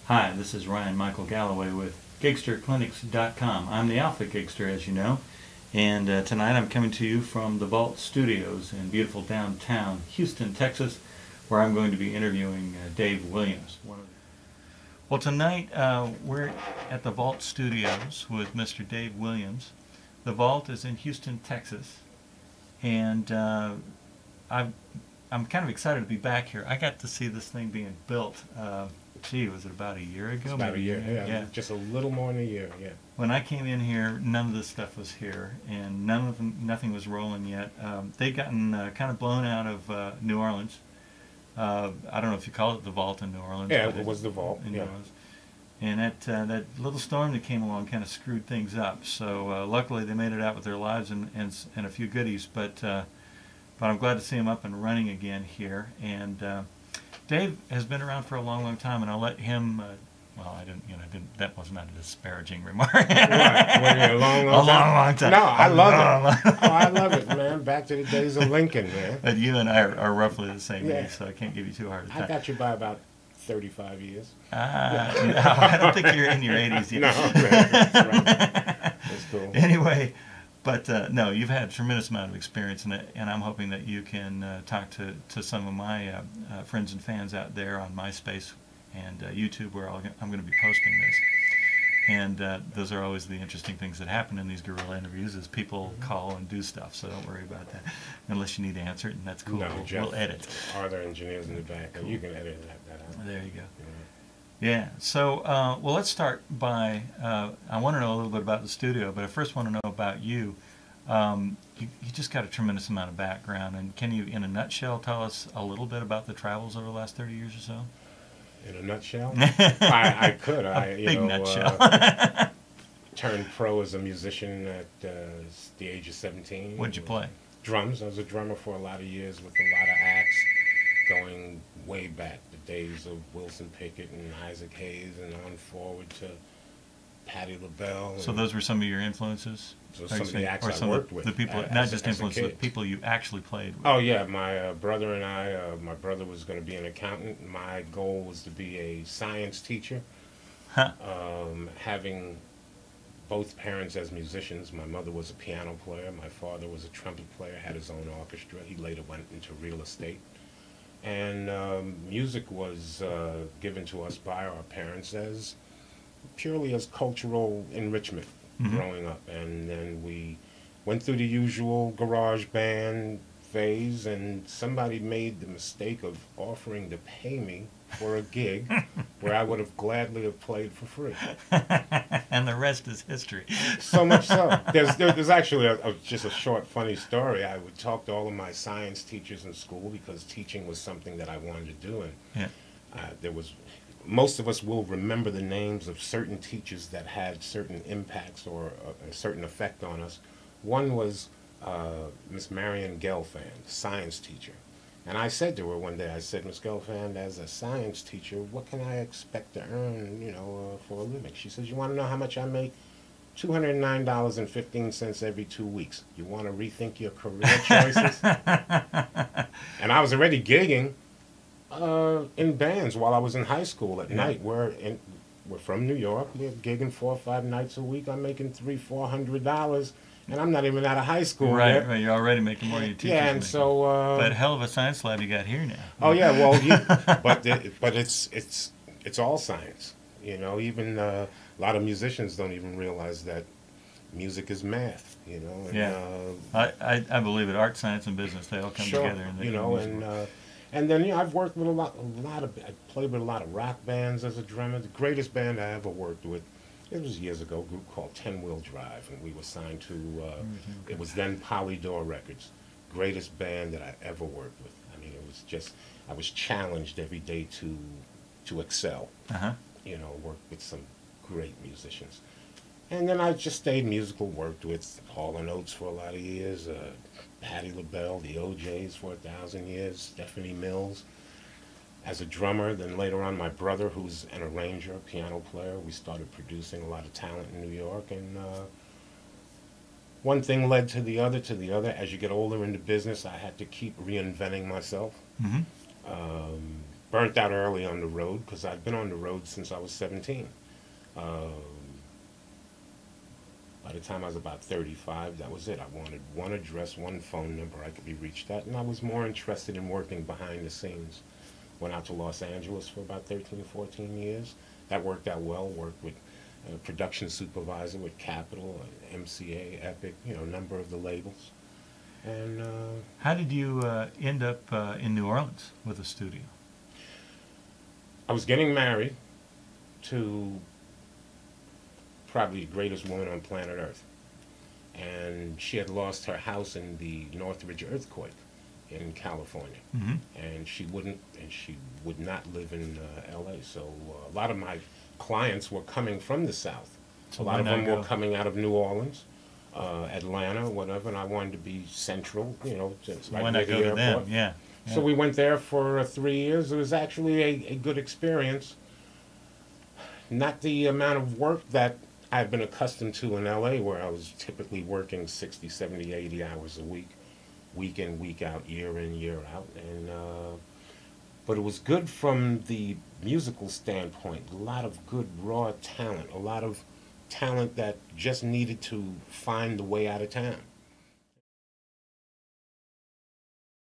Hi, this is Ryan Michael Galloway with GigsterClinics.com. I'm the Alpha Gigster, as you know, and tonight I'm coming to you from the Vault Studios in beautiful downtown Houston, Texas, where I'm going to be interviewing Dave Williams. Well, tonight we're at the Vault Studios with Mr. Dave Williams. The Vault is in Houston, Texas, and I'm kind of excited to be back here. I got to see this thing being built. Gee, was it about a year ago? It's about a year, yeah. Just a little more than a year, yeah. When I came in here, none of this stuff was here, and nothing was rolling yet. They'd gotten kind of blown out of New Orleans. I don't know if you call it the Vault in New Orleans. Yeah, it was the Vault, in New yeah. Orleans. And that little storm that came along kind of screwed things up. So luckily they made it out with their lives and a few goodies. But I'm glad to see them up and running again here. And Dave has been around for a long, long time, and I'll let him. Well, I didn't. That was not a disparaging remark. What? A long, long time. No, I love it. Oh, I love it, man. Back to the days of Lincoln, man. But you and I are roughly the same age, so I can't give you too hard a time. I got you by about 35 years. No, I don't think you're in your 80s yet. No, that's right. That's cool. Anyway, but no, you've had a tremendous amount of experience in it, and I'm hoping that you can talk to some of my friends and fans out there on MySpace and YouTube, where I'm going to be posting this. And those are always the interesting things that happen in these guerrilla interviews, is people call and do stuff, so don't worry about that, unless you need to answer it, and that's cool. No, we'll edit. Are there engineers in the back? Cool. You can edit that out. There you go. Yeah, so well, let's start by, I want to know a little bit about the studio, but I first want to know about you. You just got a tremendous amount of background, and can you, in a nutshell, tell us a little bit about the travels over the last 30 years or so? In a nutshell? I could. Big nutshell. Turned pro as a musician at the age of 17. What'd you play? Drums. I was a drummer for a lot of years with a lot of acts, going way back, the days of Wilson Pickett and Isaac Hayes, and on forward to Patti LaBelle. So those were some of your influences? So some of the acts I worked with. The people, not just influences, the people you actually played with. Oh yeah, my brother and I. My brother was going to be an accountant. My goal was to be a science teacher. Huh. Having both parents as musicians, my mother was a piano player. My father was a trumpet player. Had his own orchestra. He later went into real estate. And music was given to us by our parents as purely as cultural enrichment growing up. And then we went through the usual garage band phase, and somebody made the mistake of offering to pay me for a gig where I would have gladly have played for free. And the rest is history. So much so. There's actually just a short, funny story. I would talk to all of my science teachers in school, because teaching was something that I wanted to do. And most of us will remember the names of certain teachers that had certain impacts or a certain effect on us. One was Miss Marion Gelfand, science teacher. And I said to her one day, I said, Miss Gelfand, as a science teacher, what can I expect to earn, for a living? She says, you want to know how much I make? $209.15 every 2 weeks. You want to rethink your career choices? And I was already gigging in bands while I was in high school at night. We're from New York. We're gigging 4 or 5 nights a week. I'm making $300-400, and I'm not even out of high school yet. Right. You're already making more than your teachers. Yeah, and so. But hell of a science lab you got here now. Oh yeah, well, but it's all science. Even a lot of musicians don't even realize that music is math. And, I believe it. Art, science, and business, they all come together. And then I've worked with I played with a lot of rock bands as a drummer. The greatest band I ever worked with, it was years ago, a group called 10 Wheel Drive, and we were signed to, it was then Polydor Records. Greatest band that I ever worked with. I mean, it was just, I was challenged every day to excel. Work with some great musicians. And then I just stayed musical, worked with Hall & Oates for a lot of years, Patti LaBelle, the OJs for 1,000 years, Stephanie Mills. As a drummer, then later on my brother, who's an arranger, a piano player, we started producing a lot of talent in New York. And one thing led to the other, As you get older in the business, I had to keep reinventing myself. burnt out early on the road because I've been on the road since I was 17. By the time I was about 35, that was it. I wanted one address, one phone number I could be reached at, and I was more interested in working behind the scenes. Went out to Los Angeles for about 13, 14 years. That worked out well. Worked with a production supervisor with Capitol, MCA, Epic, a number of the labels. And How did you end up in New Orleans with a studio? I was getting married to probably the greatest woman on planet Earth. And she had lost her house in the Northridge earthquake in California. Mm-hmm. And she would not live in LA. So a lot of my clients were coming from the South. So a lot of them go? were coming out of New Orleans, Atlanta, whatever, and I wanted to be central, just Why not go to them? Yeah. So we went there for 3 years. It was actually a good experience. Not the amount of work that I've been accustomed to in LA, where I was typically working 60, 70, 80 hours a week in, week out, year in, year out. And but it was good from the musical standpoint. A lot of good raw talent, a lot of talent that just needed to find the way out of town.